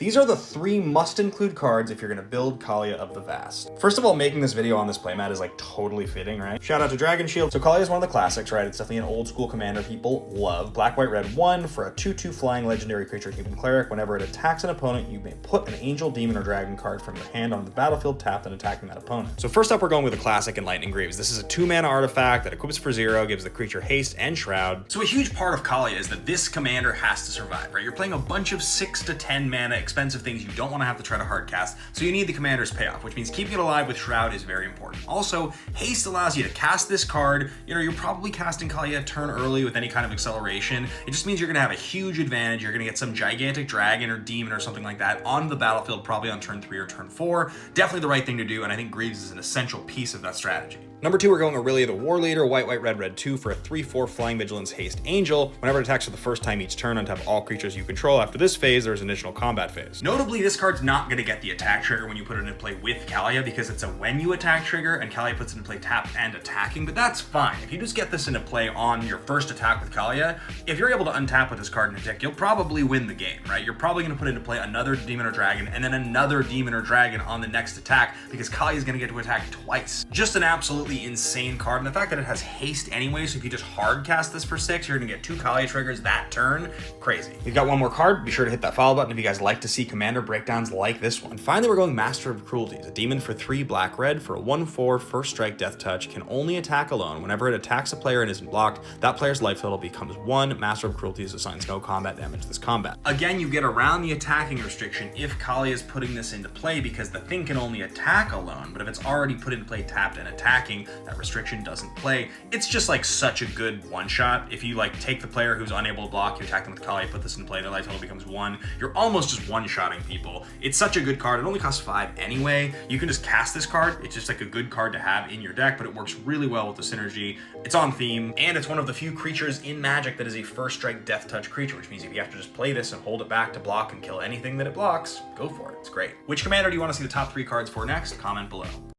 These are the 3 must-include cards if you're gonna build Kaalia of the Vast. First of all, making this video on this playmat is like totally fitting, right? Shout out to Dragon Shield. So Kaalia is one of the classics, right? It's definitely an old school commander people love. Black, white, red 1 for a 2/2 flying legendary creature human cleric. Whenever it attacks an opponent, you may put an angel, demon, or dragon card from your hand on the battlefield tapped and attacking that opponent. So first up, we're going with a classic in Lightning Greaves. This is a 2-mana artifact that equips for 0, gives the creature haste and shroud. So a huge part of Kaalia is that this commander has to survive, right? You're playing a bunch of 6 to 10 mana expensive things you don't want to have to try to hard cast, so you need the commander's payoff, which means keeping it alive with Shroud is very important. Also, haste allows you to cast this card. You know, you're probably casting Kaalia a turn early with any kind of acceleration. It just means you're going to have a huge advantage. You're going to get some gigantic dragon or demon or something like that on the battlefield, probably on turn 3 or turn 4. Definitely the right thing to do, and I think Greaves is an essential piece of that strategy. Number 2, we're going Aurelia the War Leader, white, white, red, red 2 for a 3/4 flying vigilance haste angel. Whenever it attacks for the first time each turn, untap all creatures you control. After this phase, there's an additional combat phase. Notably, this card's not going to get the attack trigger when you put it in play with Kaalia because it's a when you attack trigger, and Kaalia puts it in play tapped and attacking, but that's fine. If you just get this into play on your first attack with Kaalia, if you're able to untap with this card in a deck, you'll probably win the game, right? You're probably going to put into play another demon or dragon and then another demon or dragon on the next attack because Kaalia is going to get to attack twice. Just an absolutely insane card. And the fact that it has haste anyway, so if you just hard cast this for 6, you're gonna get 2 Kaalia triggers that turn. Crazy. We've got one more card. Be sure to hit that follow button if you guys like to see commander breakdowns like this one. Finally, we're going Master of Cruelties, a demon for 3 black red for a 1/4 first strike death touch, can only attack alone. Whenever it attacks a player and isn't blocked, that player's life total becomes 1. Master of Cruelties assigns no combat damage this combat. Again, you get around the attacking restriction if Kaalia is putting this into play because the thing can only attack alone, but if it's already put into play tapped and attacking, that restriction doesn't play. It's just like such a good one-shot. If you like take the player who's unable to block, you attack them with Kaalia, put this in play, their life total becomes 1. You're almost just one-shotting people. It's such a good card. It only costs 5 anyway. You can just cast this card. It's just like a good card to have in your deck, but it works really well with the synergy. It's on theme, and it's one of the few creatures in Magic that is a first strike death touch creature, which means if you have to just play this and hold it back to block and kill anything that it blocks, go for it. It's great. Which commander do you want to see the top 3 cards for next? Comment below.